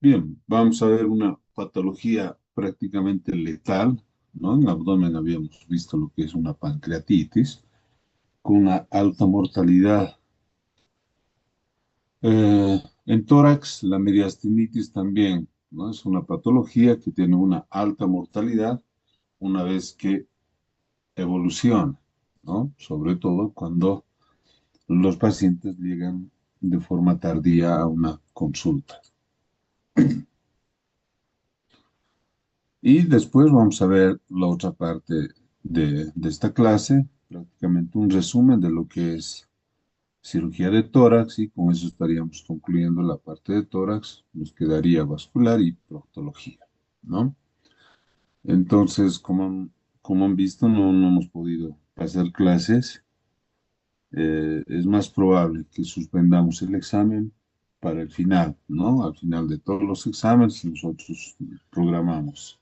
Bien, vamos a ver una patología prácticamente letal, ¿no? En abdomen habíamos visto lo que es una pancreatitis, con una alta mortalidad. En tórax, la mediastinitis también, ¿no? Es una patología que tiene una alta mortalidad una vez que evoluciona, ¿no? Sobre todo cuando los pacientes llegan de forma tardía a una consulta. Y después vamos a ver la otra parte de esta clase, prácticamente un resumen de lo que es cirugía de tórax, y con eso estaríamos concluyendo la parte de tórax. Nos quedaría vascular y proctología, ¿no? Entonces, como han visto, no hemos podido pasar clases. Es más probable que suspendamos el examen para el final, ¿no? Al final de todos los exámenes nosotros programamos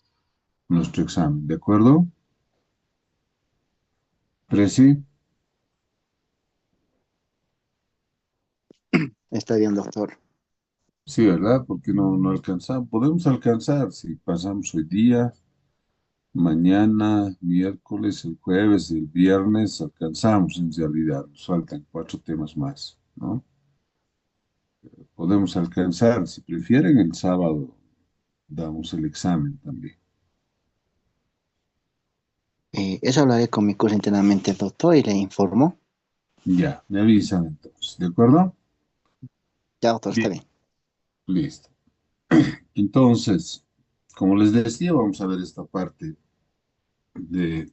nuestro examen, ¿de acuerdo? Presi. Está bien, doctor. Sí, ¿verdad? Porque no alcanzamos. Podemos alcanzar si pasamos hoy día, mañana, miércoles, el jueves, el viernes, alcanzamos en realidad. Nos faltan 4 temas más, ¿no? Podemos alcanzar. Si prefieren, el sábado damos el examen también. Eso hablaré con mi curso internamente, doctor, y le informo. Ya, me avisan entonces, ¿de acuerdo? Ya, doctor, está Bien, bien. listo. Entonces, como les decía, vamos a ver esta parte de,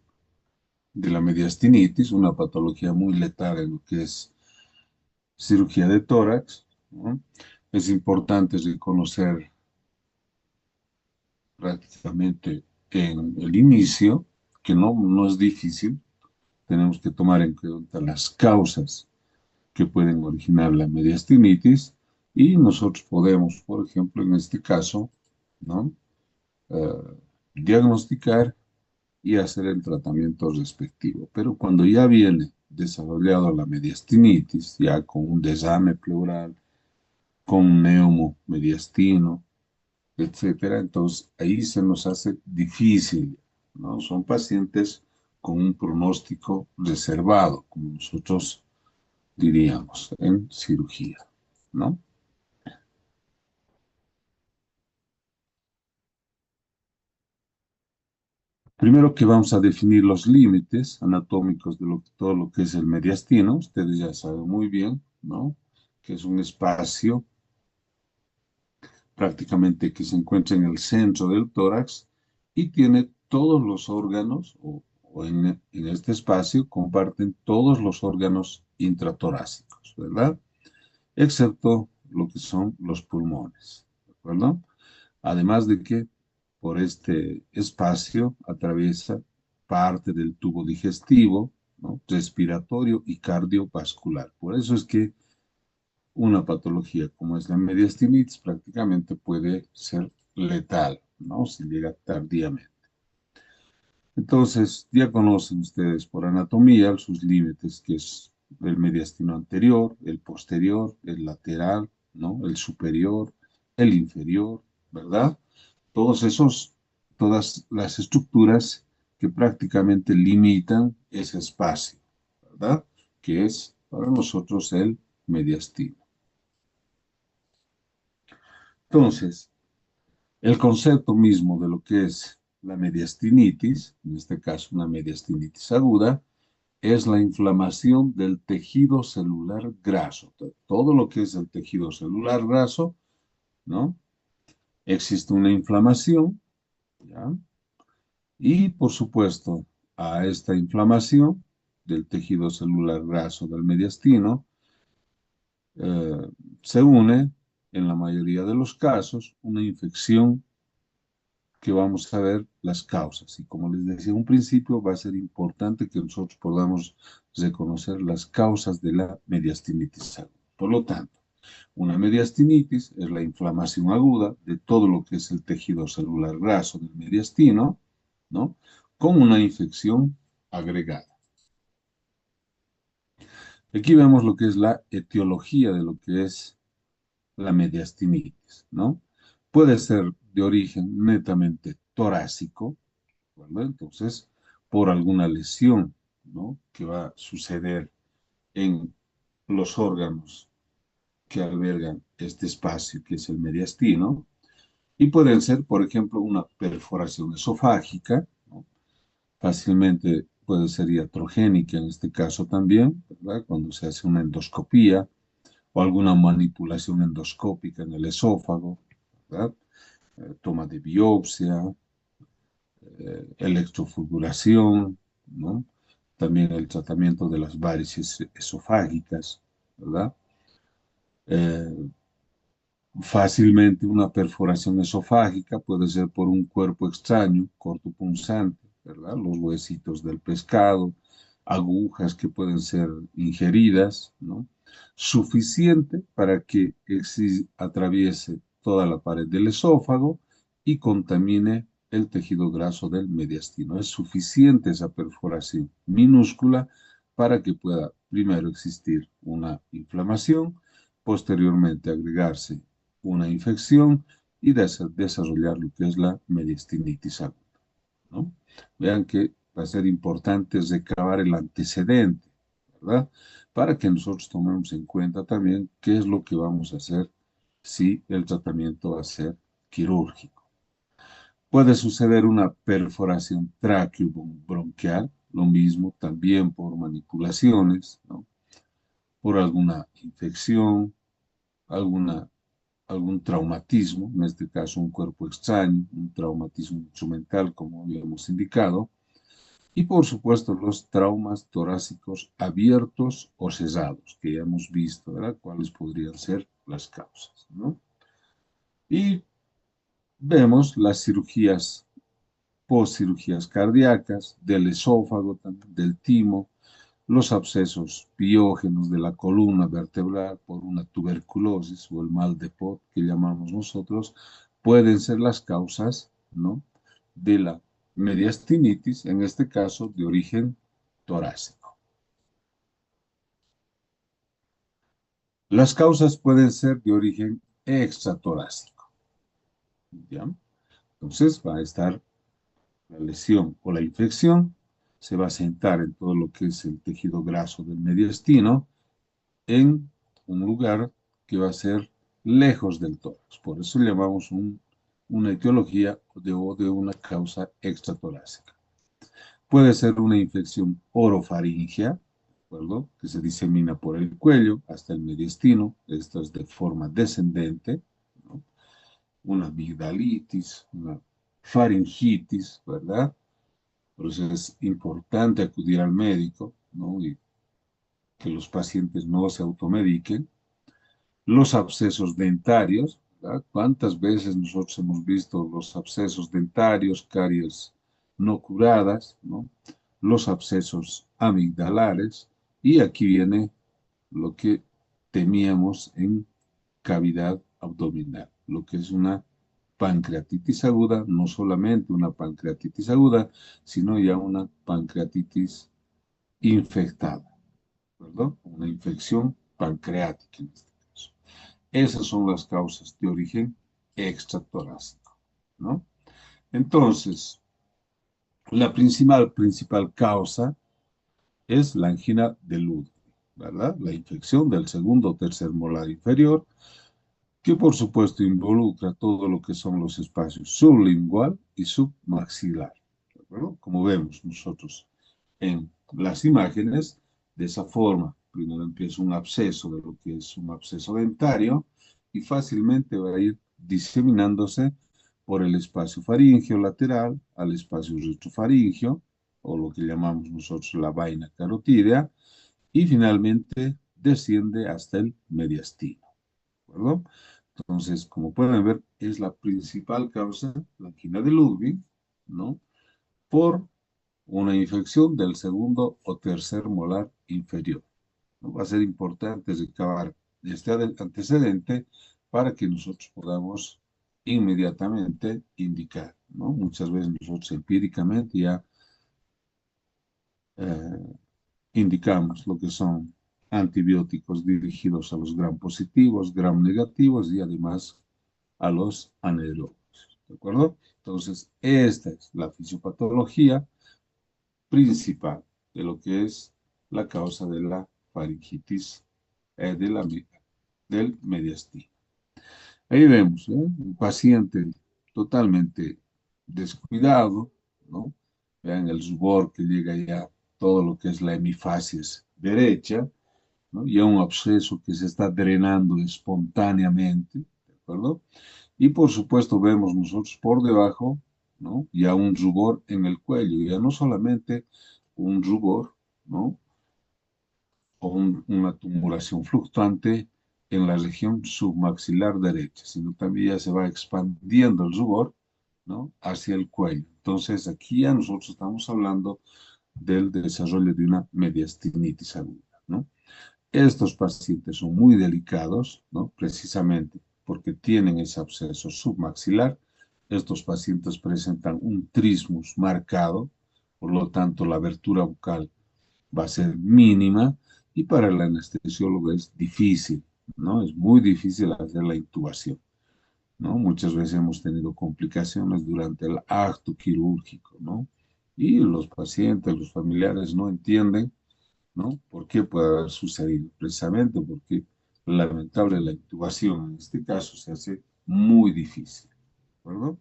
de la mediastinitis, una patología muy letal en lo que es cirugía de tórax, ¿no? Es importante reconocer prácticamente en el inicio, que no es difícil. Tenemos que tomar en cuenta las causas que pueden originar la mediastinitis, y nosotros podemos, por ejemplo, en este caso, ¿no? Eh, diagnosticar y hacer el tratamiento respectivo. Pero cuando ya viene desarrollado la mediastinitis, ya con un desame pleural, con neumomediastino, etcétera, entonces ahí se nos hace difícil, ¿no? Son pacientes con un pronóstico reservado, como nosotros diríamos en cirugía, ¿no? Primero que vamos a definir los límites anatómicos de todo lo que es el mediastino. Ustedes ya saben muy bien, ¿no? Que es un espacio prácticamente que se encuentra en el centro del tórax y tiene todos los órganos, o en este espacio comparten todos los órganos intratorácicos, ¿verdad? Excepto lo que son los pulmones, ¿de acuerdo? Además de que por este espacio atraviesa parte del tubo digestivo, ¿no? Respiratorio y cardiovascular. Por eso es que una patología como es la mediastinitis prácticamente puede ser letal, ¿no? Si llega tardíamente. Entonces, ya conocen ustedes por anatomía sus límites, que es el mediastino anterior, el posterior, el lateral, ¿no? El superior, el inferior, ¿verdad? Todas las estructuras que prácticamente limitan ese espacio, ¿verdad? Que es para nosotros el mediastino. Entonces, el concepto mismo de lo que es la mediastinitis, en este caso una mediastinitis aguda, es la inflamación del tejido celular graso. Todo lo que es el tejido celular graso, ¿no? Existe una inflamación, ¿ya? Y por supuesto, a esta inflamación del tejido celular graso del mediastino, eh, se une, en la mayoría de los casos, una infección que vamos a ver las causas. Y como les decía en un principio, va a ser importante que nosotros podamos reconocer las causas de la mediastinitis aguda. Por lo tanto, una mediastinitis es la inflamación aguda de todo lo que es el tejido celular graso del mediastino, ¿no? Con una infección agregada. Aquí vemos lo que es la etiología de lo que es la mediastinitis, ¿no? Puede ser de origen netamente torácico, ¿verdad? Entonces, por alguna lesión, ¿no? Que va a suceder en los órganos que albergan este espacio, que es el mediastino, y pueden ser, por ejemplo, una perforación esofágica, ¿no? Fácilmente puede ser iatrogénica en este caso también, ¿verdad? Cuando se hace una endoscopía o alguna manipulación endoscópica en el esófago, ¿verdad? Toma de biopsia, electrofibulación, ¿no? También el tratamiento de las varices esofágicas, ¿verdad? Eh, Fácilmente una perforación esofágica puede ser por un cuerpo extraño, cortopunzante, ¿verdad? Los huesitos del pescado, agujas que pueden ser ingeridas, ¿no? Suficiente para que atraviese toda la pared del esófago y contamine el tejido graso del mediastino. Es suficiente esa perforación minúscula para que pueda primero existir una inflamación, posteriormente agregarse una infección y desarrollar lo que es la mediastinitis aguda, ¿no? Vean que va a ser importante recabar el antecedente, ¿verdad? Para que nosotros tomemos en cuenta también qué es lo que vamos a hacer si el tratamiento va a ser quirúrgico. Puede suceder una perforación tráqueo-bronquial, lo mismo también por manipulaciones, ¿no? Por alguna infección, alguna algún traumatismo, en este caso un cuerpo extraño, un traumatismo instrumental, como habíamos indicado, y por supuesto los traumas torácicos abiertos o cesados, que ya hemos visto, ¿verdad? ¿Cuáles podrían ser las causas, ¿no? Y vemos las cirugías, postcirugías cardíacas, del esófago, también, del timo, los abscesos piógenos de la columna vertebral por una tuberculosis o el mal de Pot que llamamos nosotros, pueden ser las causas, ¿no? De la mediastinitis, en este caso de origen torácico. Las causas pueden ser de origen extratorácico, ¿ya? Entonces va a estar la lesión o la infección, se va a sentar en todo lo que es el tejido graso del mediastino, en un lugar que va a ser lejos del tórax. Por eso le llamamos una etiología o de una causa extratorácica. Puede ser una infección orofaringea, ¿de acuerdo? Que se disemina por el cuello hasta el mediastino. Esto es de forma descendente, ¿no? Una amigdalitis, una faringitis, ¿verdad? Por eso es importante acudir al médico, ¿no? Y que los pacientes no se automediquen. Los abscesos dentarios, ¿verdad? ¿Cuántas veces nosotros hemos visto los abscesos dentarios, caries no curadas, ¿no? Los abscesos amigdalares, y aquí viene lo que temíamos en cavidad abdominal, lo que es una pancreatitis aguda, no solamente una pancreatitis aguda, sino ya una pancreatitis infectada, ¿verdad? Una infección pancreática en este caso. Esas son las causas de origen extratorácico, ¿no? Entonces, la principal causa es la angina de Ludwig, ¿verdad? La infección del segundo o tercer molar inferior, que por supuesto involucra todo lo que son los espacios sublingual y submaxilar, ¿de acuerdo? Como vemos nosotros en las imágenes, de esa forma, primero empieza un absceso de lo que es un absceso dentario y fácilmente va a ir diseminándose por el espacio faríngeo lateral al espacio retrofaríngeo, o lo que llamamos nosotros la vaina carotídea, y finalmente desciende hasta el mediastino, ¿de acuerdo? Entonces, como pueden ver, es la principal causa, la angina de Ludwig, ¿no? Por una infección del segundo o tercer molar inferior, ¿no? Va a ser importante recabar este antecedente para que nosotros podamos inmediatamente indicar, ¿no? Muchas veces nosotros empíricamente ya eh, indicamos lo que son antibióticos dirigidos a los gram positivos, gram negativos y además a los anaerobios, ¿de acuerdo? Entonces, esta es la fisiopatología principal de lo que es la causa de la faringitis del mediastino. Ahí vemos, un paciente totalmente descuidado, ¿no? Vean el rubor que llega ya todo lo que es la hemifacies derecha, ¿no? Y un absceso que se está drenando espontáneamente, ¿de acuerdo? Y por supuesto vemos nosotros por debajo, ¿no? Ya un rubor en el cuello, ya no solamente un rubor, ¿no? O una tumoración fluctuante en la región submaxilar derecha, sino también ya se va expandiendo el rubor, ¿no? Hacia el cuello. Entonces aquí ya nosotros estamos hablando del desarrollo de una mediastinitis aguda, ¿no? Estos pacientes son muy delicados, ¿no? Precisamente porque tienen ese absceso submaxilar. Estos pacientes presentan un trismus marcado, por lo tanto la abertura bucal va a ser mínima y para el anestesiólogo es difícil, ¿no? Es muy difícil hacer la intubación, ¿no? Muchas veces hemos tenido complicaciones durante el acto quirúrgico, ¿no? Y los pacientes, los familiares no entienden, ¿no? ¿Por qué puede haber sucedido? Precisamente porque lamentable la intubación en este caso se hace muy difícil, ¿de acuerdo?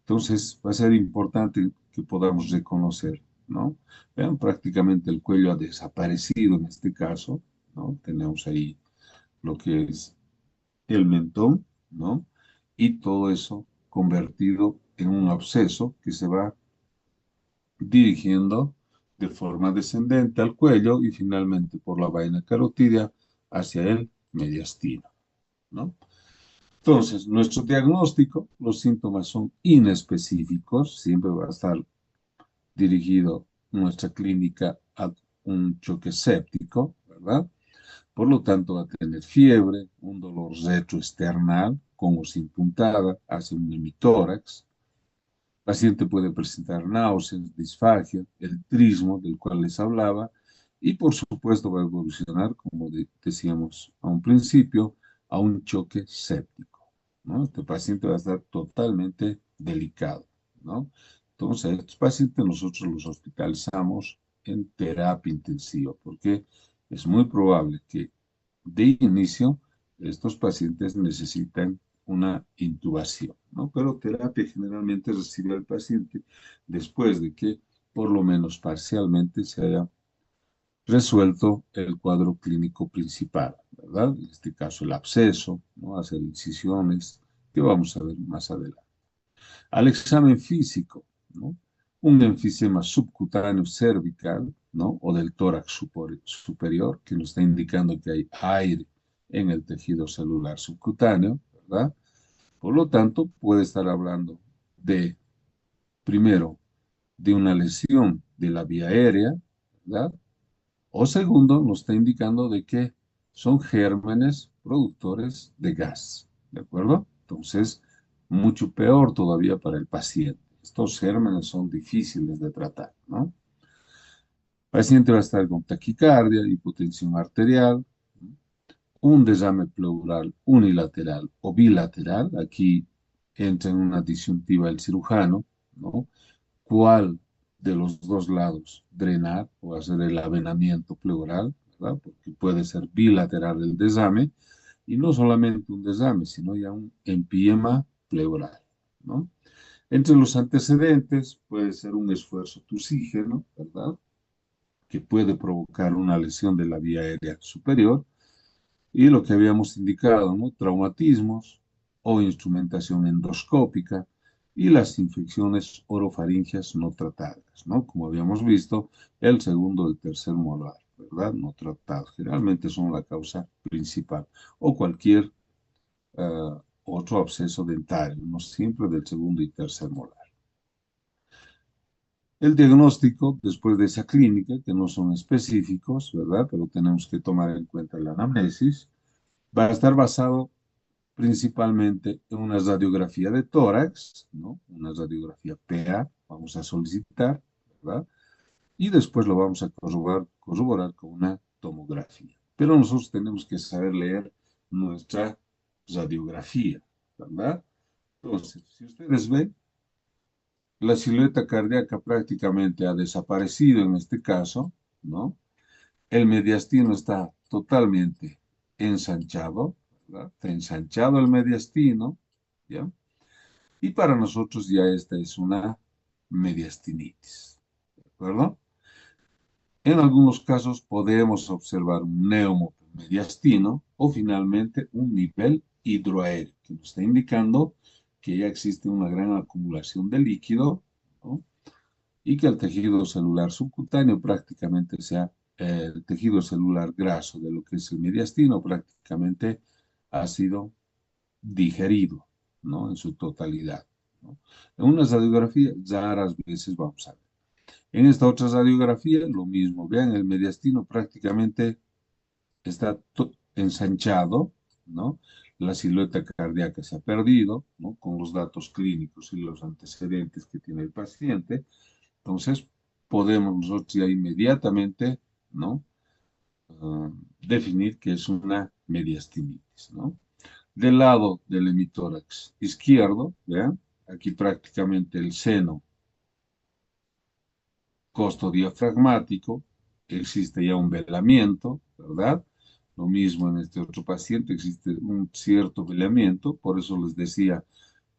Entonces va a ser importante que podamos reconocer, ¿no? Vean, prácticamente el cuello ha desaparecido en este caso, ¿no? Tenemos ahí lo que es el mentón, ¿no? Y todo eso convertido en un absceso que se va dirigiendo de forma descendente al cuello y finalmente por la vaina carotidia hacia el mediastino, ¿no? Entonces, nuestro diagnóstico, los síntomas son inespecíficos, siempre va a estar dirigido nuestra clínica a un choque séptico, ¿verdad? Por lo tanto, va a tener fiebre, un dolor retroesternal con o sin puntada, hace un hemitórax. El paciente puede presentar náuseas, disfagia, el trismo del cual les hablaba, y por supuesto va a evolucionar, como decíamos a un principio, a un choque séptico, ¿no? Este paciente va a estar totalmente delicado, ¿no? Entonces, a estos pacientes nosotros los hospitalizamos en terapia intensiva, porque es muy probable que de inicio estos pacientes necesitan una intubación, ¿no? Pero terapia generalmente recibe el paciente después de que por lo menos parcialmente se haya resuelto el cuadro clínico principal, ¿verdad? En este caso el absceso, ¿no? Hacer incisiones, que vamos a ver más adelante. Al examen físico, ¿no? Un enfisema subcutáneo cervical, ¿no? O del tórax superior, que nos está indicando que hay aire en el tejido celular subcutáneo, ¿verdad? Por lo tanto, puede estar hablando de, primero, de una lesión de la vía aérea, ¿verdad? O segundo, nos está indicando de que son gérmenes productores de gas, ¿de acuerdo? Entonces, mucho peor todavía para el paciente. Estos gérmenes son difíciles de tratar, ¿no? El paciente va a estar con taquicardia, hipotensión arterial, un desame pleural unilateral o bilateral. Aquí entra en una disyuntiva el cirujano, ¿no? ¿Cuál de los dos lados drenar o hacer el avenamiento pleural, ¿verdad? Porque puede ser bilateral el desame y no solamente un desame, sino ya un empiema pleural, ¿no? Entre los antecedentes puede ser un esfuerzo tusígeno, ¿verdad? Que puede provocar una lesión de la vía aérea superior y lo que habíamos indicado, ¿no? Traumatismos o instrumentación endoscópica y las infecciones orofaringeas no tratadas, ¿no? Como habíamos visto, el segundo y el tercer molar, ¿verdad? No tratados. Generalmente son la causa principal o cualquier otro absceso dentario, no siempre del segundo y tercer molar. El diagnóstico, después de esa clínica, que no son específicos, ¿verdad? Pero tenemos que tomar en cuenta la anamnesis, va a estar basado principalmente en una radiografía de tórax, ¿no? Una radiografía PA, vamos a solicitar, ¿verdad? Y después lo vamos a corroborar con una tomografía. Pero nosotros tenemos que saber leer nuestra radiografía, ¿verdad? Entonces, si ustedes ven, la silueta cardíaca prácticamente ha desaparecido en este caso, ¿no? El mediastino está totalmente ensanchado, ¿verdad? Está ensanchado el mediastino, ¿ya? Y para nosotros ya esta es una mediastinitis, ¿de acuerdo? En algunos casos podemos observar un neumomediastino o finalmente un nivel hidroaéreo, que nos está indicando que ya existe una gran acumulación de líquido, ¿no? Y que el tejido celular subcutáneo prácticamente sea el tejido celular graso de lo que es el mediastino prácticamente ha sido digerido, ¿no? En su totalidad, ¿no? En una radiografía raras veces vamos a ver. En esta otra radiografía, lo mismo. Vean, el mediastino prácticamente está ensanchado, ¿no? La silueta cardíaca se ha perdido, ¿no? Con los datos clínicos y los antecedentes que tiene el paciente. Entonces, podemos nosotros ya inmediatamente, ¿no? Definir que es una mediastinitis, ¿no? Del lado del hemitórax izquierdo, ¿vean? Aquí prácticamente el seno costodiafragmático, existe ya un velamiento, ¿verdad? Lo mismo en este otro paciente, existe un cierto velamiento, por eso les decía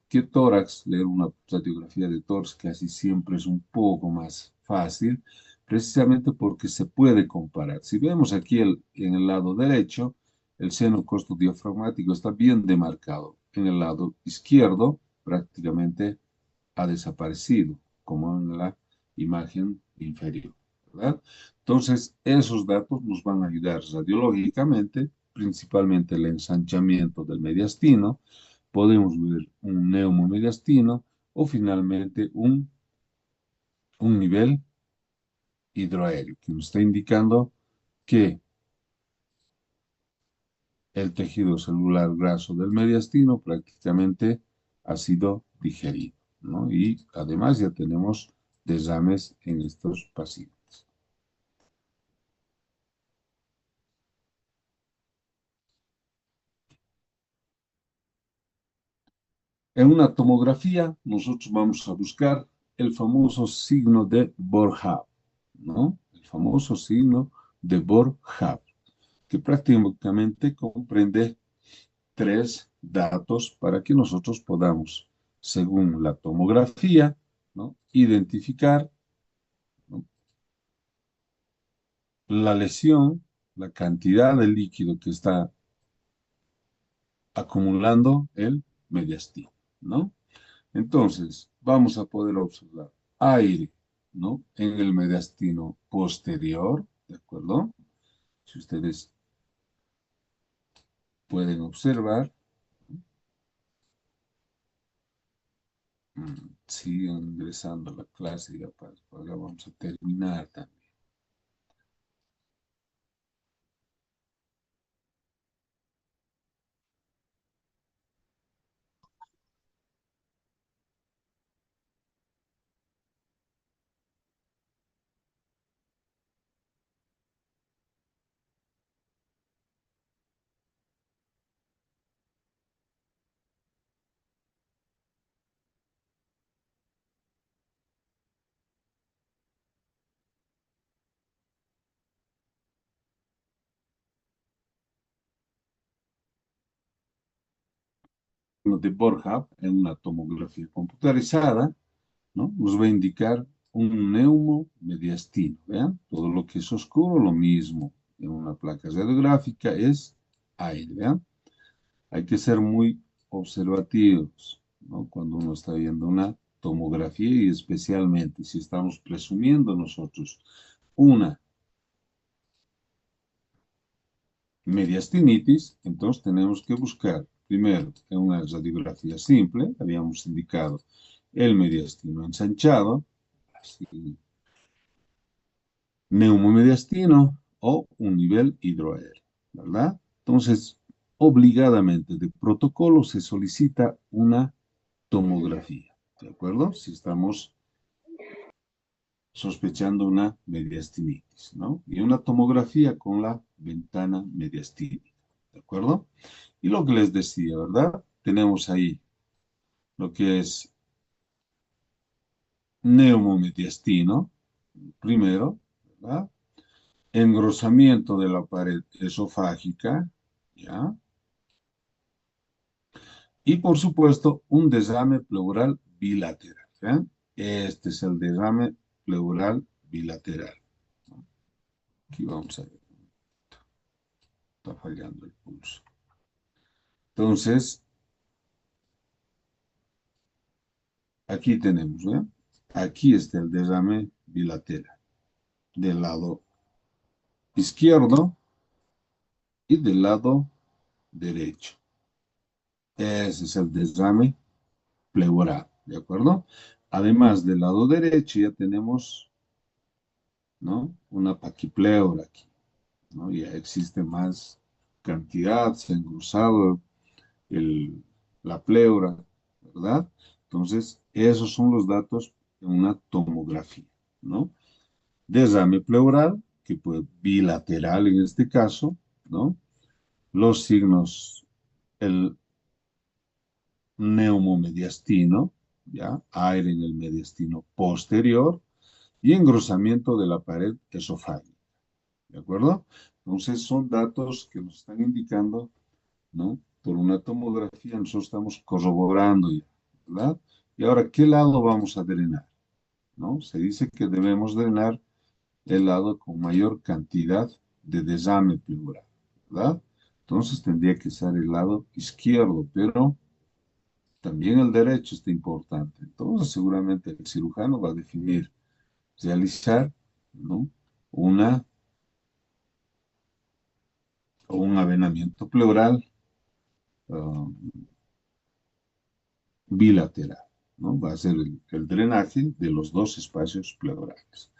que tórax, leer una radiografía de tórax casi siempre es un poco más fácil, precisamente porque se puede comparar. Si vemos aquí en el lado derecho, el seno costodiafragmático está bien demarcado. En el lado izquierdo, prácticamente ha desaparecido, como en la imagen inferior, ¿verdad? Entonces, esos datos nos van a ayudar radiológicamente, principalmente el ensanchamiento del mediastino, podemos ver un neumomediastino o finalmente un nivel hidroaéreo, que nos está indicando que el tejido celular graso del mediastino prácticamente ha sido digerido, ¿no? Y además ya tenemos derrames en estos pacientes. En una tomografía, nosotros vamos a buscar el famoso signo de Bohr-Haber, ¿no? El famoso signo de Bohr-Haber, que prácticamente comprende tres datos para que nosotros podamos, según la tomografía, ¿no? Identificar, ¿no? La lesión, la cantidad de líquido que está acumulando el mediastino, ¿no? Entonces, vamos a poder observar aire, ¿no? En el mediastino posterior, ¿de acuerdo? Si ustedes pueden observar, sigan ingresando a la clase, ya para vamos a terminar también. De Borja, en una tomografía computarizada, ¿no? Nos va a indicar un neumomediastino, ¿vean? Todo lo que es oscuro, lo mismo. En una placa radiográfica es aire, ¿vean? Hay que ser muy observativos, ¿no? Cuando uno está viendo una tomografía y especialmente si estamos presumiendo nosotros una mediastinitis, entonces tenemos que buscar primero en una radiografía simple, habíamos indicado el mediastino ensanchado, así, neumomediastino o un nivel hidroaéreo, ¿verdad? Entonces, obligadamente de protocolo se solicita una tomografía, ¿de acuerdo? Si estamos sospechando una mediastinitis, ¿no? Y una tomografía con la ventana mediastínica, ¿de acuerdo? Y lo que les decía, ¿verdad? Tenemos ahí lo que es neumomediastino, primero, ¿verdad? Engrosamiento de la pared esofágica, ¿ya? Y por supuesto, un derrame pleural bilateral, ¿ya? Este es el derrame pleural bilateral, ¿no? Aquí vamos a ver, está fallando el pulso. Entonces, aquí tenemos, ¿ya? Aquí está el derrame bilateral, del lado izquierdo y del lado derecho. Ese es el derrame pleural, ¿de acuerdo? Además del lado derecho ya tenemos, ¿no? Una paquipleura aquí, ¿no? Ya existe más cantidad, se ha engrosado el, la pleura, ¿verdad? Entonces, esos son los datos de una tomografía, ¿no? Derrame pleural, que puede bilateral en este caso, ¿no? Los signos, el neumomediastino, ¿ya? Aire en el mediastino posterior y engrosamiento de la pared esofágica, ¿de acuerdo? Entonces son datos que nos están indicando, ¿no? Por una tomografía nosotros estamos corroborando ya, ¿verdad? Y ahora, ¿qué lado vamos a drenar? ¿No? Se dice que debemos drenar el lado con mayor cantidad de derrame pleural, ¿verdad? Entonces tendría que ser el lado izquierdo, pero también el derecho está importante. Entonces seguramente el cirujano va a definir, realizar, ¿no? Una o un avenamiento pleural ah, bilateral, ¿no? Va a ser el drenaje de los dos espacios pleurales,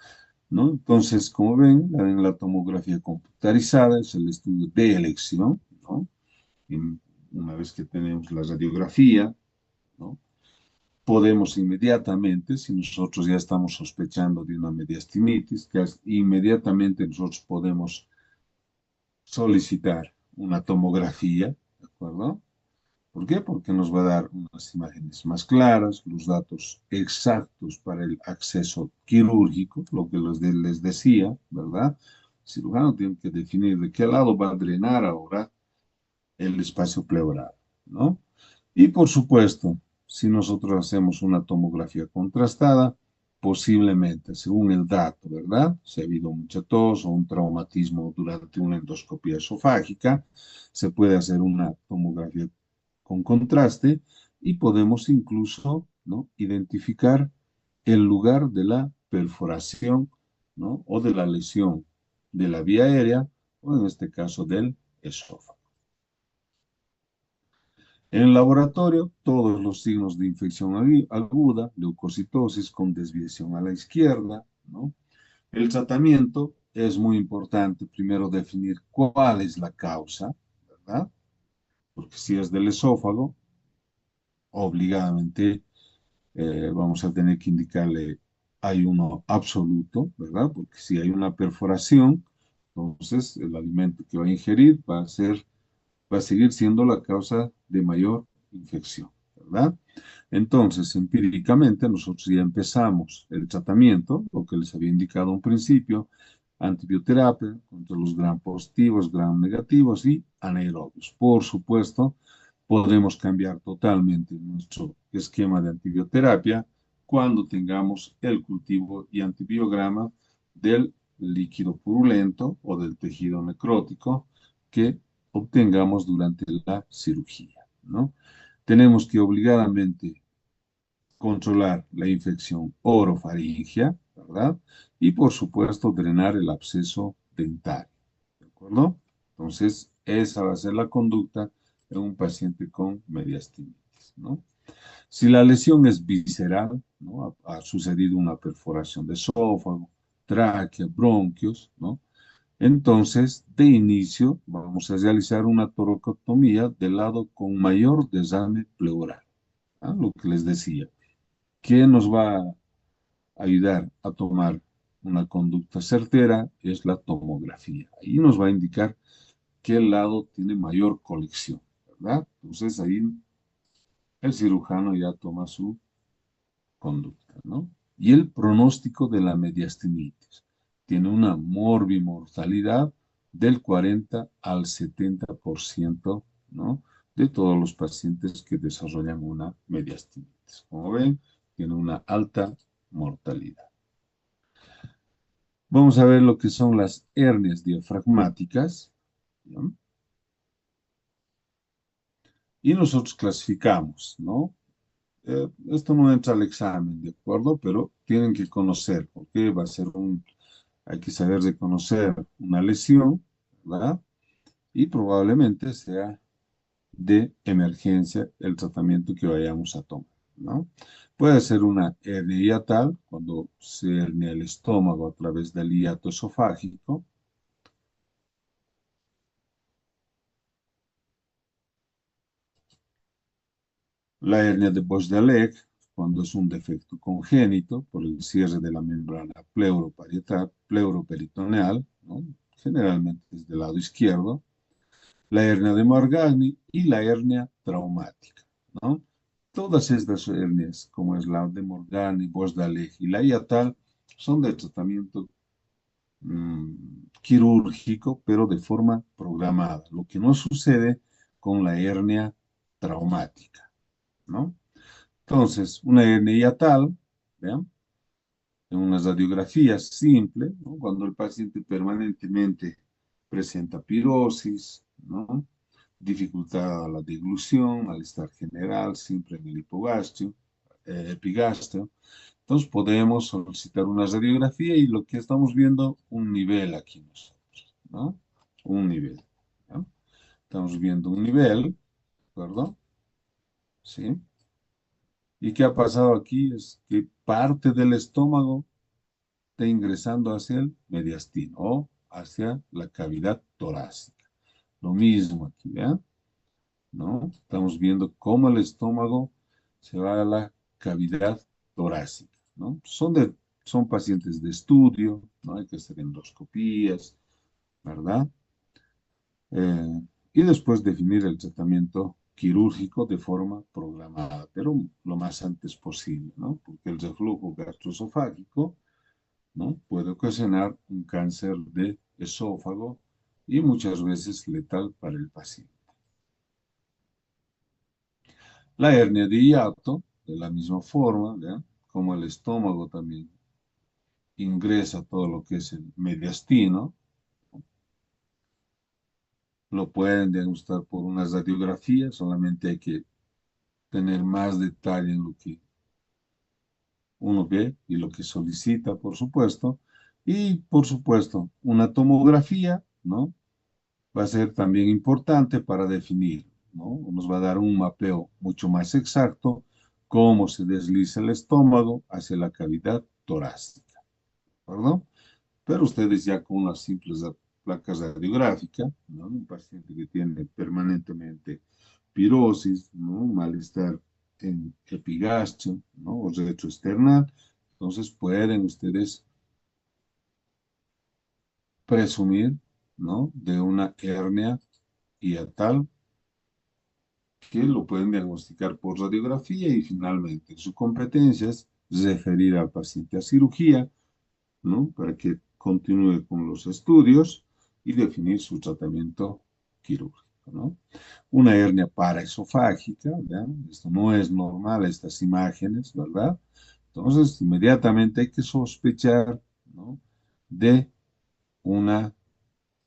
¿no? Entonces, como ven, en la tomografía computarizada es el estudio de elección, ¿no? Y una vez que tenemos la radiografía, ¿no? Podemos inmediatamente, si nosotros ya estamos sospechando de una mediastinitis, inmediatamente nosotros podemos solicitar una tomografía, ¿de acuerdo? ¿Por qué? Porque nos va a dar unas imágenes más claras, los datos exactos para el acceso quirúrgico, lo que les decía, ¿verdad? El cirujano tiene que definir de qué lado va a drenar ahora el espacio pleural, ¿no? Y por supuesto, si nosotros hacemos una tomografía contrastada, posiblemente, según el dato, ¿verdad? Si ha habido mucha tos o un traumatismo durante una endoscopia esofágica, se puede hacer una tomografía con contraste y podemos incluso, ¿no? Identificar el lugar de la perforación, ¿no? O de la lesión de la vía aérea o en este caso del esófago. En el laboratorio, todos los signos de infección aguda, leucocitosis con desviación a la izquierda, ¿no? El tratamiento es muy importante, primero definir cuál es la causa, ¿verdad? Porque si es del esófago, obligadamente vamos a tener que indicarle ayuno absoluto, ¿verdad? Porque si hay una perforación, entonces el alimento que va a ingerir va a seguir siendo la causa de mayor infección, ¿verdad? Entonces, empíricamente, nosotros ya empezamos el tratamiento, lo que les había indicado a un principio, antibioterapia contra los gram positivos, gram negativos y anaerobios. Por supuesto, podemos cambiar totalmente nuestro esquema de antibioterapia cuando tengamos el cultivo y antibiograma del líquido purulento o del tejido necrótico que obtengamos durante la cirugía, ¿no? Tenemos que obligadamente controlar la infección orofaringea, ¿verdad? Y por supuesto drenar el absceso dentario, ¿de acuerdo? Entonces, esa va a ser la conducta de un paciente con mediastinitis, ¿no? Si la lesión es visceral, ¿no? Ha sucedido una perforación de esófago, tráquea, bronquios, ¿no? Entonces, de inicio, vamos a realizar una toracotomía del lado con mayor desarme pleural, ¿ah? Lo que les decía. ¿Qué nos va a ayudar a tomar una conducta certera? Es la tomografía. Ahí nos va a indicar qué lado tiene mayor colección, ¿verdad? Entonces ahí el cirujano ya toma su conducta, ¿no? Y el pronóstico de la mediastinitis. Tiene una morbimortalidad del 40 al 70%, ¿no? De todos los pacientes que desarrollan una mediastinitis. Como ven, tiene una alta mortalidad. Vamos a ver lo que son las hernias diafragmáticas, ¿no? Y nosotros clasificamos, ¿no? Esto no entra al examen, ¿de acuerdo? Pero tienen que conocer, porque va a ser hay que saber reconocer una lesión, ¿verdad? Y probablemente sea de emergencia el tratamiento que vayamos a tomar, ¿no? Puede ser una hernia hiatal, cuando se hernia el estómago a través del hiato esofágico. La hernia de Busch-Dallek, cuando es un defecto congénito por el cierre de la membrana pleuroperitoneal, ¿no? Generalmente es del lado izquierdo. La hernia de Morgagni y la hernia traumática, ¿no? Todas estas hernias, como es la de Morgagni, Busch-Dallek y la hiatal, son de tratamiento quirúrgico, pero de forma programada, lo que no sucede con la hernia traumática, ¿no? Entonces, una hernia hiatal, ¿vean? En una radiografía simple, ¿no? Cuando el paciente permanentemente presenta pirosis, ¿no? Dificultad a la deglución, malestar general, siempre en el hipogastrio, epigastrio. Entonces podemos solicitar una radiografía y lo que estamos viendo, un nivel aquí nosotros, ¿no? Un nivel, ¿no? Estamos viendo un nivel, ¿de acuerdo? ¿Sí? ¿Y qué ha pasado aquí? Es que parte del estómago está ingresando hacia el mediastino o hacia la cavidad torácica. Lo mismo aquí, ¿vean? ¿No? Estamos viendo cómo el estómago se va a la cavidad torácica, ¿no? Son pacientes de estudio, ¿no? Hay que hacer endoscopías, ¿verdad? Eh, y después definir el tratamiento quirúrgico de forma programada, pero lo más antes posible, ¿no? Porque el reflujo gastroesofágico, ¿no? Puede ocasionar un cáncer de esófago y muchas veces letal para el paciente. La hernia de hiato, de la misma forma, ¿ya? Como el estómago también ingresa todo lo que es el mediastino, lo pueden diagnosticar por una radiografía, solamente hay que tener más detalle en lo que uno ve y lo que solicita, por supuesto. Y, por supuesto, una tomografía, ¿no? Va a ser también importante para definir, ¿no? Nos va a dar un mapeo mucho más exacto cómo se desliza el estómago hacia la cavidad torácica, ¿verdad? Pero ustedes ya con unas simples placas radiográficas, ¿no? Un paciente que tiene permanentemente pirosis, ¿no? Malestar en epigastrio, ¿no? O retroesternal, entonces pueden ustedes presumir, ¿no? De una hernia hiatal que lo pueden diagnosticar por radiografía y finalmente su competencia es referir al paciente a cirugía, ¿no? Para que continúe con los estudios y definir su tratamiento quirúrgico, ¿no? Una hernia paraesofágica, ¿ya? Esto no es normal, estas imágenes, ¿verdad? Entonces, inmediatamente hay que sospechar, ¿no? De una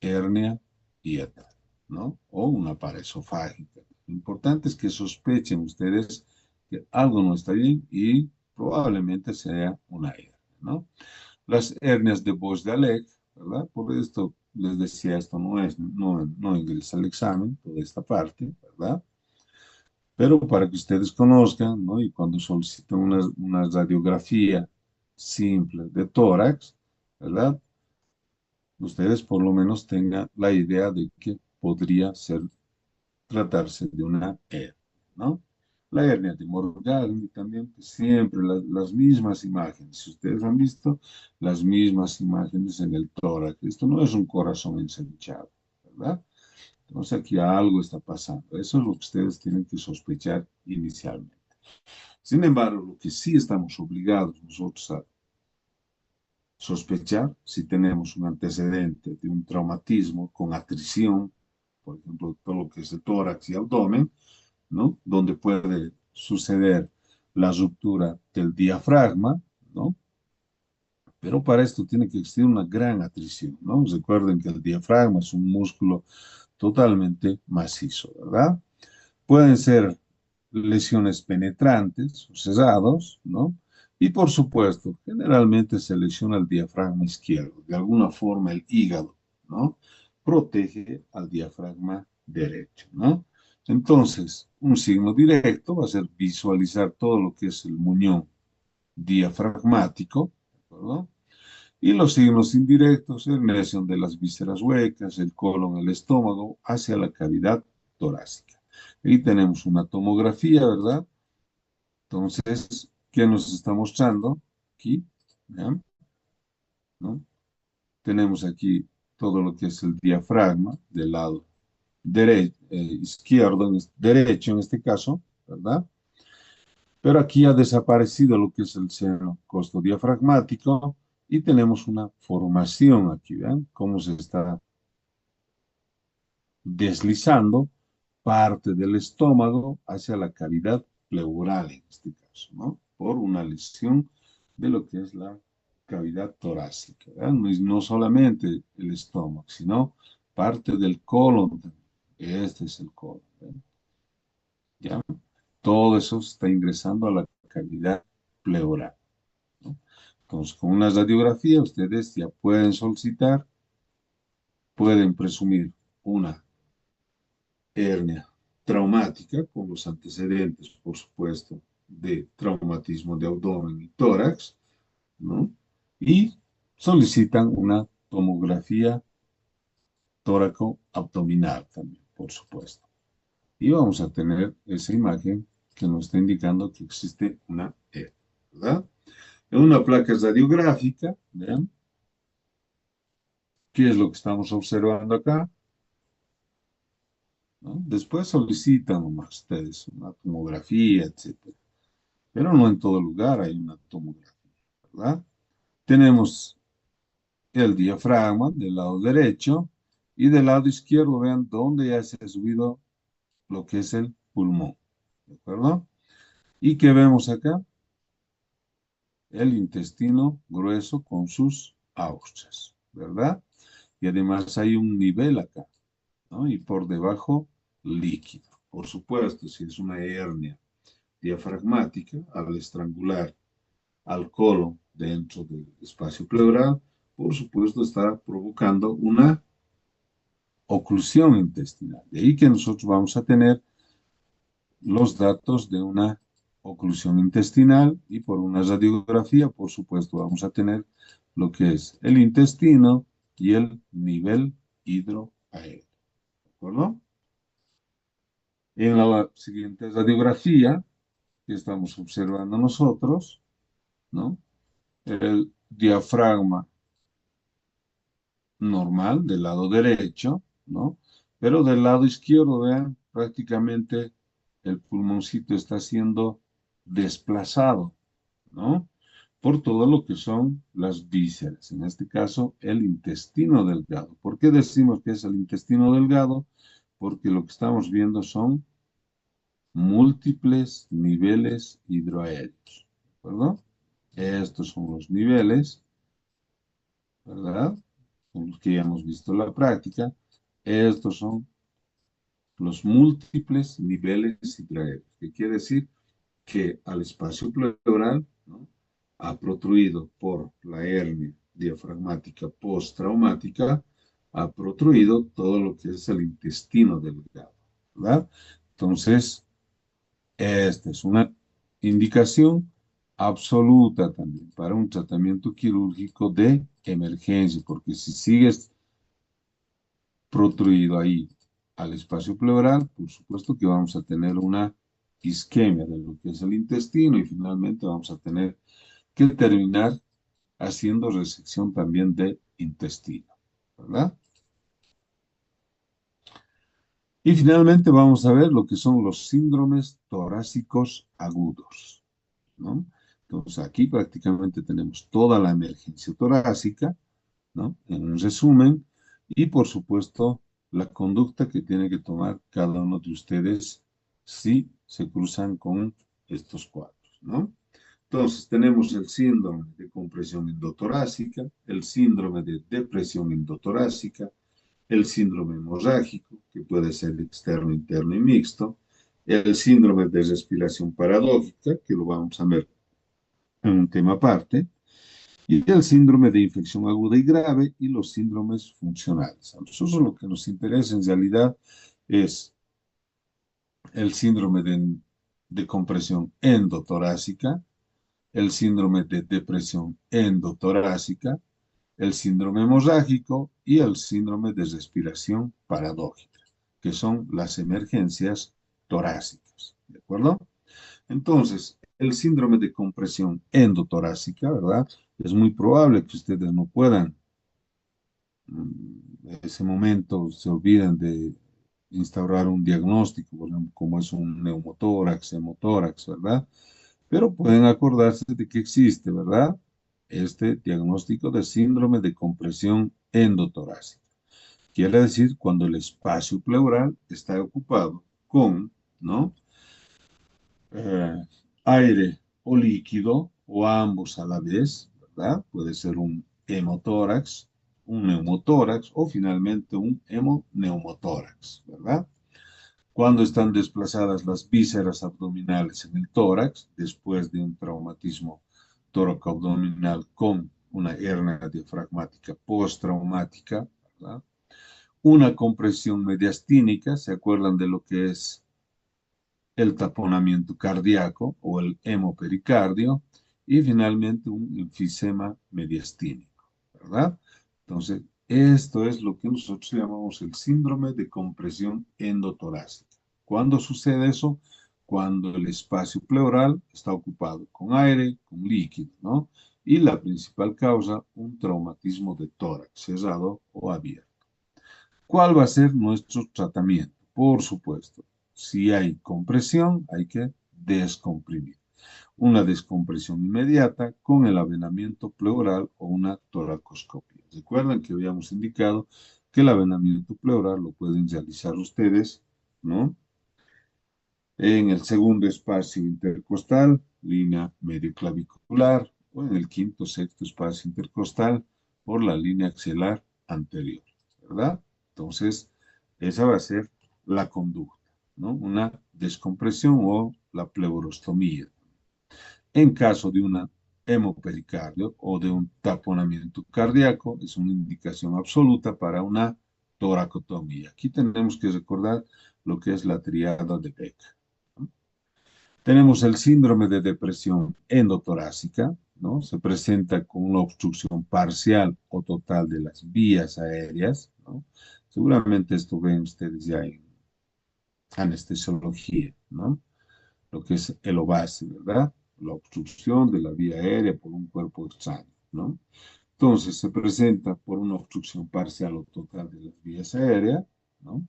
hernia hiatal, ¿no? O una paraesofágica. Lo importante es que sospechen ustedes que algo no está bien y probablemente sea una hernia, ¿no? Las hernias de Busch-Dallek, ¿verdad? Por esto les decía, esto no ingresa al examen, toda esta parte, ¿verdad? Pero para que ustedes conozcan, ¿no? Y cuando solicitan una radiografía simple de tórax, ¿verdad? Ustedes por lo menos tengan la idea de que podría tratarse de una hernia, ¿no? La hernia de Morgagni también, pues, siempre las mismas imágenes. Si ustedes han visto las mismas imágenes en el tórax, esto no es un corazón ensanchado, ¿verdad? Entonces aquí algo está pasando. Eso es lo que ustedes tienen que sospechar inicialmente. Sin embargo, lo que sí estamos obligados nosotros a sospechar, si tenemos un antecedente de un traumatismo con atrición, por ejemplo, todo lo que es el tórax y abdomen, ¿no? Donde puede suceder la ruptura del diafragma, ¿no? Pero para esto tiene que existir una gran atrición, ¿no? Recuerden que el diafragma es un músculo totalmente macizo, ¿verdad? Pueden ser lesiones penetrantes o cerrados, ¿no? Y por supuesto, generalmente se lesiona el diafragma izquierdo. De alguna forma el hígado, ¿no? Protege al diafragma derecho, ¿no? Entonces, un signo directo va a ser visualizar todo lo que es el muñón diafragmático, ¿de acuerdo? Y los signos indirectos, el lesión de las vísceras huecas, el colon, el estómago, hacia la cavidad torácica. Ahí tenemos una tomografía, ¿verdad? Entonces, ¿qué nos está mostrando? Aquí, ¿vean? ¿No? Tenemos aquí todo lo que es el diafragma del lado izquierdo, derecho en este caso, ¿verdad? Pero aquí ha desaparecido lo que es el seno costodiafragmático y tenemos una formación aquí, ¿vean? Cómo se está deslizando parte del estómago hacia la cavidad pleural en este caso, ¿no? Por una lesión de lo que es la cavidad torácica, ¿verdad? No solamente el estómago, sino parte del colon también. Este es el colon, ¿verdad? ¿Ya? Todo eso está ingresando a la cavidad pleural, ¿no? Entonces, con una radiografía ustedes ya pueden solicitar, pueden presumir una hernia traumática, con los antecedentes, por supuesto, de traumatismo de abdomen y tórax, ¿no? Y solicitan una tomografía tóraco-abdominal también, por supuesto. Y vamos a tener esa imagen que nos está indicando que existe una hernia, ¿verdad? En una placa radiográfica, vean, ¿qué es lo que estamos observando acá? ¿No? Después solicitan nomás ustedes una tomografía, etcétera. Pero no en todo lugar hay una tomografía, ¿verdad? Tenemos el diafragma del lado derecho y del lado izquierdo, vean dónde ya se ha subido lo que es el pulmón, ¿de acuerdo? ¿Y qué vemos acá? El intestino grueso con sus austres, ¿verdad? Y además hay un nivel acá, ¿no? Y por debajo, líquido. Por supuesto, si es una hernia diafragmática, al estrangular al colon dentro del espacio pleural, por supuesto está provocando una oclusión intestinal. De ahí que nosotros vamos a tener los datos de una oclusión intestinal y por una radiografía, por supuesto, vamos a tener lo que es el intestino y el nivel hidroaéreo. ¿De acuerdo? En la siguiente radiografía que estamos observando nosotros, ¿no? El diafragma normal del lado derecho, ¿no? Pero del lado izquierdo, vean, prácticamente el pulmoncito está siendo desplazado, ¿no? Por todo lo que son las vísceras, en este caso el intestino delgado. ¿Por qué decimos que es el intestino delgado? Porque lo que estamos viendo son múltiples niveles hidroaéreos, ¿de acuerdo? Estos son los niveles, ¿verdad? Con los que ya hemos visto la práctica. Estos son los múltiples niveles hidroaéreos, que quiere decir que al espacio pleural, ¿no? Ha protruido por la hernia diafragmática postraumática, ha protruido todo lo que es el intestino delgado, ¿verdad? Entonces, esta es una indicación absoluta también para un tratamiento quirúrgico de emergencia, porque si sigues protruido ahí al espacio pleural, por supuesto que vamos a tener una isquemia de lo que es el intestino y finalmente vamos a tener que terminar haciendo resección también de intestino, ¿verdad? Y finalmente vamos a ver lo que son los síndromes torácicos agudos, ¿no? Entonces aquí prácticamente tenemos toda la emergencia torácica, ¿no? En un resumen, y por supuesto la conducta que tiene que tomar cada uno de ustedes si se cruzan con estos cuadros, ¿no? Entonces tenemos el síndrome de compresión endotorácica, el síndrome de depresión endotorácica, el síndrome hemorrágico, que puede ser externo, interno y mixto, el síndrome de respiración paradójica, que lo vamos a ver en un tema aparte, y el síndrome de infección aguda y grave y los síndromes funcionales. A nosotros lo que nos interesa en realidad es el síndrome de compresión endotorácica, el síndrome de depresión endotorácica, el síndrome hemorrágico y el síndrome de respiración paradójica, que son las emergencias torácicas. ¿De acuerdo? Entonces, el síndrome de compresión endotorácica, ¿verdad? Es muy probable que ustedes no puedan, en ese momento, se olviden de instaurar un diagnóstico, por ejemplo, como es un neumotórax, hemotórax, ¿verdad? Pero pueden acordarse de que existe, ¿verdad? Este diagnóstico de síndrome de compresión endotorácica. Quiere decir cuando el espacio pleural está ocupado con, ¿no? eh, aire o líquido, o ambos a la vez, ¿verdad? Puede ser un hemotórax, un neumotórax o finalmente un hemoneumotórax, ¿verdad? Cuando están desplazadas las vísceras abdominales en el tórax, después de un traumatismo tóraco-abdominal con una hernia diafragmática postraumática, ¿verdad? Una compresión mediastínica, ¿se acuerdan de lo que es el taponamiento cardíaco o el hemopericardio? Y finalmente un enfisema mediastínico, ¿verdad? Entonces, esto es lo que nosotros llamamos el síndrome de compresión endotorácica. ¿Cuándo sucede eso? Cuando el espacio pleural está ocupado con aire, con líquido, ¿no? Y la principal causa, un traumatismo de tórax cerrado o abierto. ¿Cuál va a ser nuestro tratamiento? Por supuesto, si hay compresión, hay que descomprimir. Una descompresión inmediata con el avenamiento pleural o una toracoscopia. Recuerden que habíamos indicado que el avenamiento pleural lo pueden realizar ustedes, ¿no? En el segundo espacio intercostal, línea medio clavicular, o en el quinto, sexto espacio intercostal por la línea axilar anterior, ¿verdad? Entonces, esa va a ser la conducta, ¿no? Una descompresión o la pleurostomía. En caso de una hemopericardio o de un taponamiento cardíaco, es una indicación absoluta para una toracotomía. Aquí tenemos que recordar lo que es la triada de Beck, ¿no? Tenemos el síndrome de depresión endotorácica, ¿no? Se presenta con una obstrucción parcial o total de las vías aéreas, ¿no? Seguramente esto ven ustedes ya en anestesiología, ¿no? Lo que es el OVASI, ¿verdad? La obstrucción de la vía aérea por un cuerpo extraño, ¿no? Entonces se presenta por una obstrucción parcial o total de las vías aéreas, ¿no?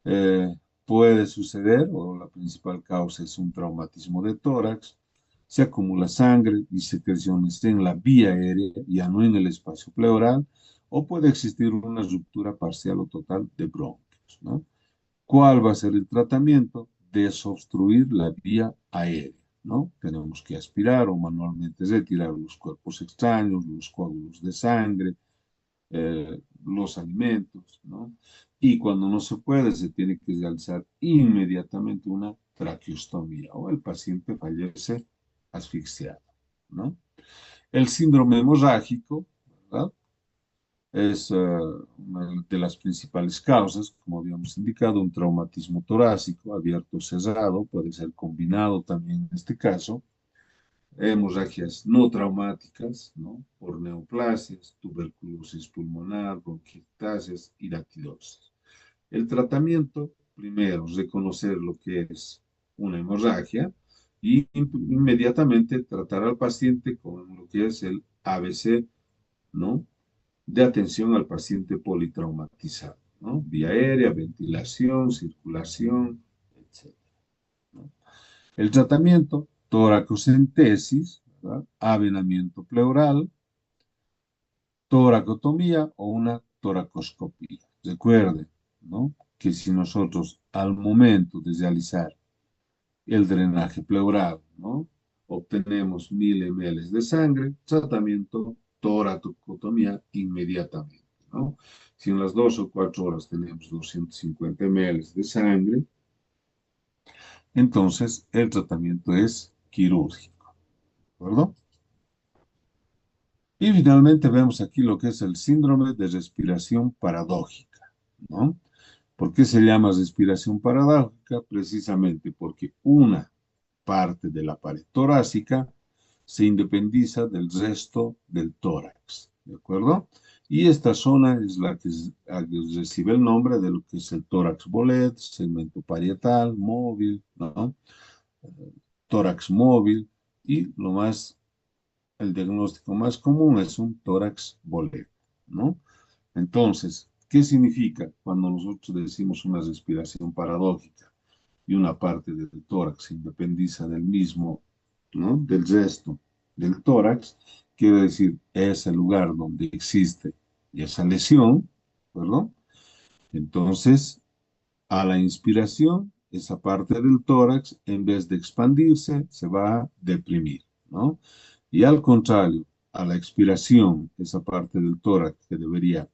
Eh, Puede suceder, o la principal causa es un traumatismo de tórax, se acumula sangre y secreciones en la vía aérea, ya no en el espacio pleural, o puede existir una ruptura parcial o total de bronquios, ¿no? ¿Cuál va a ser el tratamiento? Desobstruir la vía aérea, ¿no? Tenemos que aspirar o manualmente retirar los cuerpos extraños, los coágulos de sangre, los alimentos, ¿no? Y cuando no se puede, se tiene que realizar inmediatamente una traqueostomía o el paciente fallece asfixiado, ¿no? El síndrome hemorrágico, ¿verdad? Es una de las principales causas, como habíamos indicado, un traumatismo torácico abierto o cerrado, puede ser combinado también en este caso, hemorragias no traumáticas, ¿no? Por neoplasias, tuberculosis pulmonar, bronquiectasias y latidosis. El tratamiento, primero, reconocer lo que es una hemorragia y inmediatamente tratar al paciente con lo que es el ABC, ¿no? De atención al paciente politraumatizado. ¿no? Vía aérea, ventilación, circulación, etc. ¿no? El tratamiento, toracocentesis, ¿verdad? Avenamiento pleural, toracotomía o una toracoscopía. Recuerde, ¿no? Que si nosotros al momento de realizar el drenaje pleural, ¿no? Obtenemos 1000 ml de sangre, tratamiento toracotomía inmediatamente, ¿no? Si en las 2 o 4 horas tenemos 250 ml de sangre, entonces el tratamiento es quirúrgico, ¿de acuerdo? Y finalmente vemos aquí lo que es el síndrome de respiración paradójica, ¿no? ¿Por qué se llama respiración paradójica? Precisamente porque una parte de la pared torácica se independiza del resto del tórax, ¿de acuerdo? Y esta zona es la que recibe el nombre de lo que es el tórax bolet, segmento parietal, móvil, ¿no? Tórax móvil y el diagnóstico más común es un tórax bolet, ¿no? Entonces, ¿qué significa cuando nosotros decimos una respiración paradójica y una parte del tórax se independiza del mismo, ¿no? Del resto del tórax? Quiere decir, es el lugar donde existe esa lesión, ¿perdón? Entonces, a la inspiración, esa parte del tórax, en vez de expandirse, se va a deprimir, ¿no? Y al contrario, a la expiración, esa parte del tórax que debería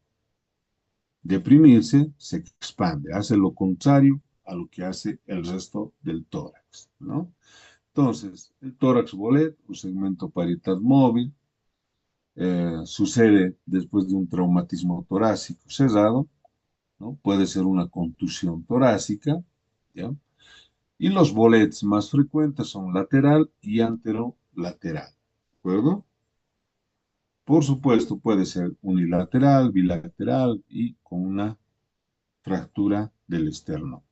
deprimirse, se expande, hace lo contrario a lo que hace el resto del tórax, ¿no? Entonces, el tórax bolet, un segmento parietal móvil, sucede después de un traumatismo torácico cerrado, ¿no? Puede ser una contusión torácica, ¿ya? Y los bolets más frecuentes son lateral y anterolateral, ¿de acuerdo? Por supuesto, puede ser unilateral, bilateral y con una fractura del esternón.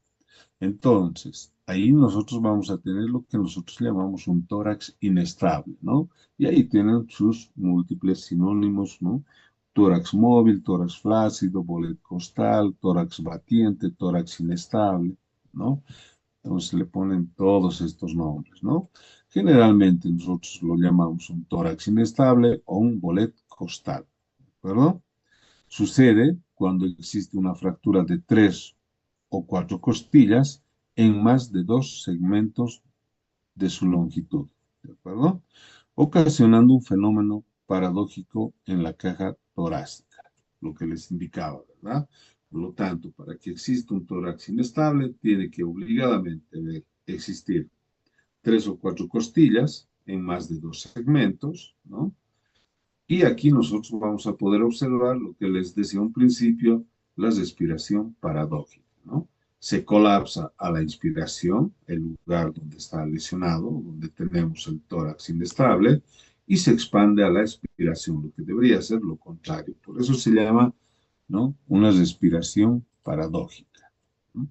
Entonces, ahí nosotros vamos a tener lo que nosotros llamamos un tórax inestable, ¿no? Y ahí tienen sus múltiples sinónimos, ¿no? Tórax móvil, tórax flácido, bolet costal, tórax batiente, tórax inestable, ¿no? Entonces le ponen todos estos nombres, ¿no? Generalmente nosotros lo llamamos un tórax inestable o un bolet costal, ¿de acuerdo? Sucede cuando existe una fractura de 3 o 4 costillas en más de 2 segmentos de su longitud, ¿de acuerdo? Ocasionando un fenómeno paradójico en la caja torácica, lo que les indicaba, ¿verdad? Por lo tanto, para que exista un tórax inestable, tiene que obligadamente existir 3 o 4 costillas en más de 2 segmentos, ¿no? Y aquí nosotros vamos a poder observar lo que les decía un principio, la respiración paradójica, ¿no? Se colapsa a la inspiración, el lugar donde está lesionado, donde tenemos el tórax inestable, y se expande a la expiración, lo que debería ser lo contrario. Por eso se llama, ¿no? Una respiración paradójica, ¿no?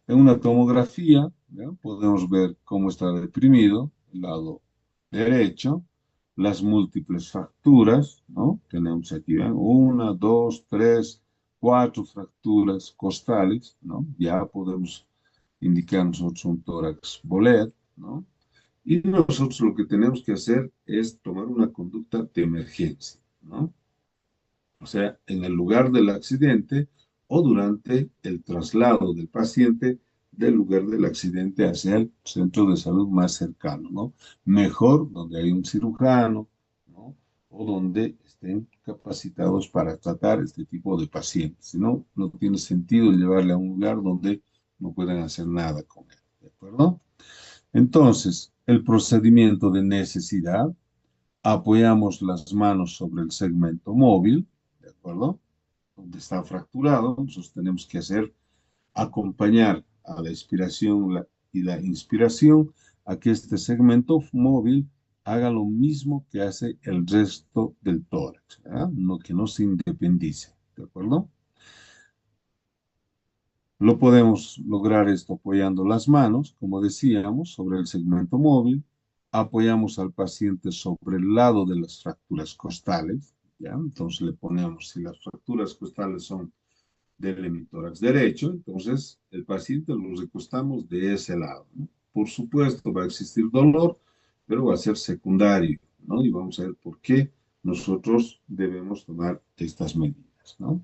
En una tomografía, ¿ya? Podemos ver cómo está deprimido el lado derecho, las múltiples fracturas, ¿no? Tenemos aquí, ¿ven? 1, 2, 3, 4 fracturas costales, ¿no? Ya podemos indicar nosotros un tórax bolet, ¿no? Y nosotros lo que tenemos que hacer es tomar una conducta de emergencia, ¿no? O sea, en el lugar del accidente o durante el traslado del paciente del lugar del accidente hacia el centro de salud más cercano, ¿no? Mejor donde hay un cirujano, ¿no? O donde estén capacitados para tratar este tipo de pacientes. Si no, no tiene sentido llevarle a un lugar donde no pueden hacer nada con él, ¿de acuerdo? Entonces, el procedimiento de necesidad, apoyamos las manos sobre el segmento móvil, ¿de acuerdo? Donde está fracturado, nosotros tenemos que acompañar a la expiración y la inspiración a que este segmento móvil haga lo mismo que hace el resto del tórax, ¿verdad? No, que no se independice, ¿de acuerdo? Lo podemos lograr esto apoyando las manos, como decíamos, sobre el segmento móvil. Apoyamos al paciente sobre el lado de las fracturas costales, ¿ya? Entonces le ponemos, si las fracturas costales son del hemitórax derecho, entonces el paciente lo recostamos de ese lado, ¿no? Por supuesto, va a existir dolor, pero va a ser secundario, ¿no? Y vamos a ver por qué nosotros debemos tomar estas medidas, ¿no?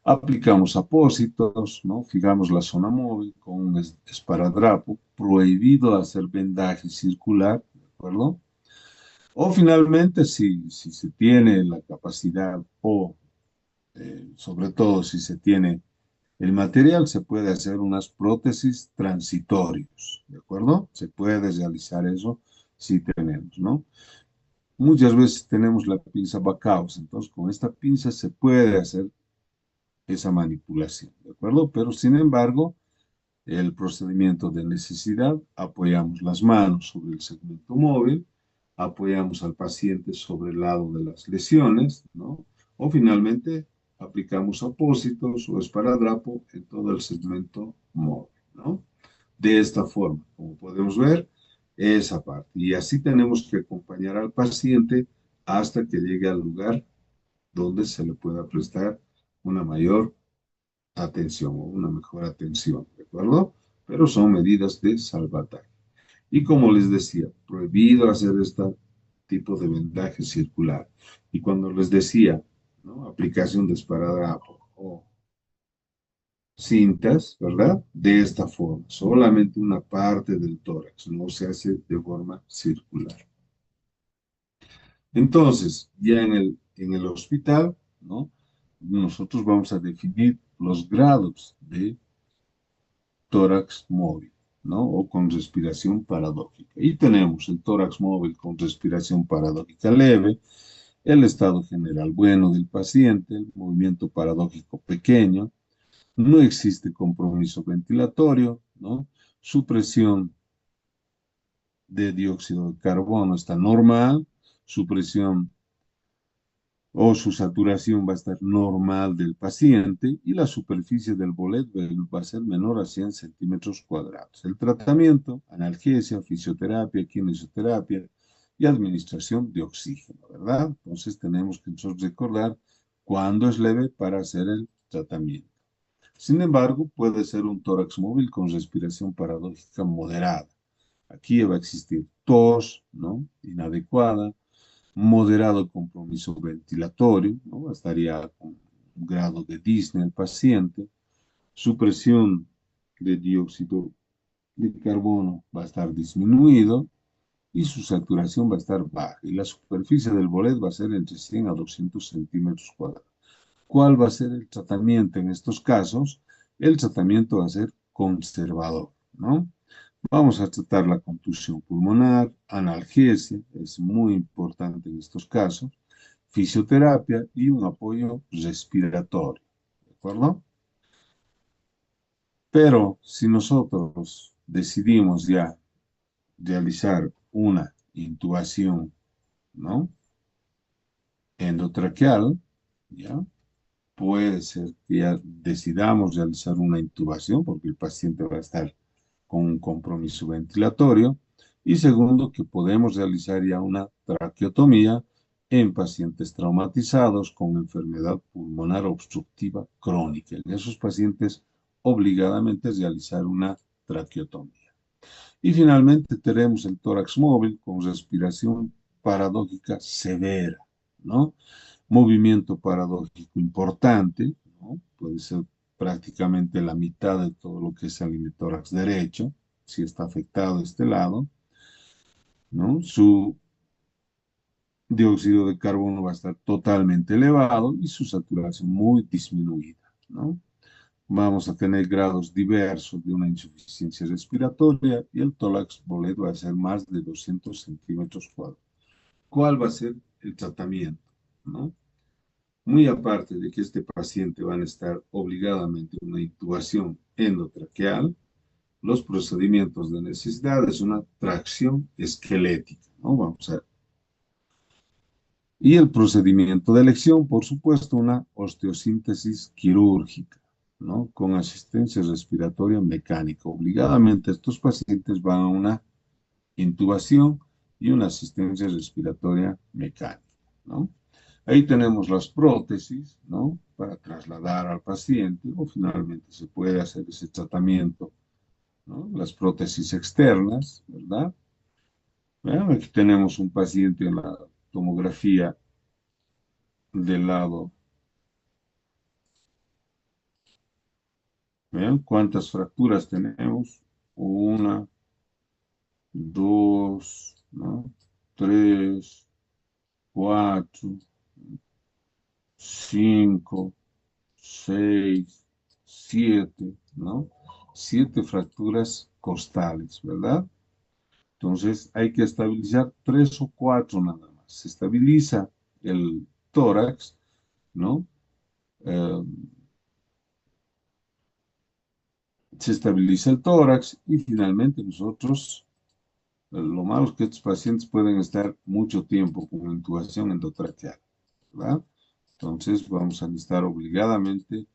Aplicamos apósitos, ¿no? Fijamos la zona móvil con un esparadrapo, prohibido hacer vendaje circular, ¿de acuerdo? O finalmente, si se tiene la capacidad o sobre todo si se tiene el material, se puede hacer unas prótesis transitorios, ¿de acuerdo? Se puede realizar eso si tenemos, ¿no? Muchas veces tenemos la pinza Backaus, entonces con esta pinza se puede hacer esa manipulación, ¿de acuerdo? Pero sin embargo, el procedimiento de necesidad, apoyamos las manos sobre el segmento móvil, apoyamos al paciente sobre el lado de las lesiones, ¿no? O finalmente aplicamos apósitos o esparadrapo en todo el segmento móvil, ¿no? De esta forma, como podemos ver, esa parte. Y así tenemos que acompañar al paciente hasta que llegue al lugar donde se le pueda prestar una mayor atención o una mejor atención, ¿de acuerdo? Pero son medidas de salvataje. Y como les decía, prohibido hacer este tipo de vendaje circular. Y cuando les decía, ¿no? Aplicación de esparadrapo o cintas, ¿verdad? De esta forma, solamente una parte del tórax, no se hace de forma circular. Entonces, ya en el hospital, ¿no? Nosotros vamos a definir los grados de tórax móvil, ¿no? O con respiración paradójica. Y tenemos el tórax móvil con respiración paradójica leve, el estado general bueno del paciente, el movimiento paradójico pequeño, no existe compromiso ventilatorio, ¿no? Su presión de dióxido de carbono está normal, su presión o su saturación va a estar normal del paciente y la superficie del bolet va a ser menor a 100 centímetros cuadrados. El tratamiento, analgesia, fisioterapia, kinesioterapia y administración de oxígeno, ¿verdad? Entonces tenemos que nosotros recordar cuándo es leve para hacer el tratamiento. Sin embargo, puede ser un tórax móvil con respiración paradójica moderada. Aquí va a existir tos, ¿no? Inadecuada, moderado compromiso ventilatorio, ¿no? Estaría con un grado de disnea el paciente, su presión de dióxido de carbono va a estar disminuido y su saturación va a estar baja y la superficie del bolet va a ser entre 100 a 200 centímetros cuadrados. ¿Cuál va a ser el tratamiento en estos casos? El tratamiento va a ser conservador, ¿no? Vamos a tratar la contusión pulmonar, analgesia, es muy importante en estos casos, fisioterapia y un apoyo respiratorio, ¿de acuerdo? Pero si nosotros decidimos ya realizar una intubación, ¿no? Endotraqueal, ¿ya? Puede ser que ya decidamos realizar una intubación porque el paciente va a estar con un compromiso ventilatorio. Y segundo, que podemos realizar ya una traqueotomía en pacientes traumatizados con enfermedad pulmonar obstructiva crónica. En esos pacientes, obligadamente realizar una traqueotomía. Y finalmente tenemos el tórax móvil con respiración paradójica severa, ¿no? Movimiento paradójico importante, ¿no? Puede ser prácticamente la mitad de todo lo que es el hemitórax derecho, si está afectado este lado, ¿no? Su dióxido de carbono va a estar totalmente elevado y su saturación muy disminuida, ¿no? Vamos a tener grados diversos de una insuficiencia respiratoria y el tórax bolet va a ser más de 200 centímetros cuadrados. ¿Cuál va a ser el tratamiento? ¿No? Muy aparte de que este paciente va a estar obligadamente en una intubación endotraqueal, los procedimientos de necesidad es una tracción esquelética, ¿no? Vamos a ver. Y el procedimiento de elección, por supuesto, una osteosíntesis quirúrgica, ¿no? Con asistencia respiratoria mecánica. Obligadamente estos pacientes van a una intubación y una asistencia respiratoria mecánica, ¿no? Ahí tenemos las prótesis, ¿no? Para trasladar al paciente, o finalmente se puede hacer ese tratamiento, ¿no? Las prótesis externas, ¿verdad? Vean, aquí tenemos un paciente en la tomografía del lado. Vean cuántas fracturas tenemos. Una, dos, ¿no? Tres, cuatro, cinco, seis, siete, ¿no? Siete fracturas costales, ¿verdad? Entonces hay que estabilizar tres o cuatro nada más. Se estabiliza el tórax, ¿no? Eh, Se estabiliza el tórax y finalmente nosotros, lo malo es que estos pacientes pueden estar mucho tiempo con intubación endotraqueal, ¿verdad? Entonces vamos a necesitar obligadamente,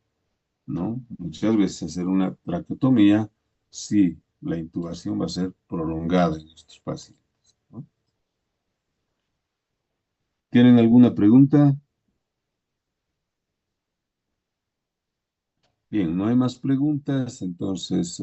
¿no? Muchas veces hacer una traqueotomía si la intubación va a ser prolongada en estos pacientes, ¿no? ¿Tienen alguna pregunta? Bien, no hay más preguntas, entonces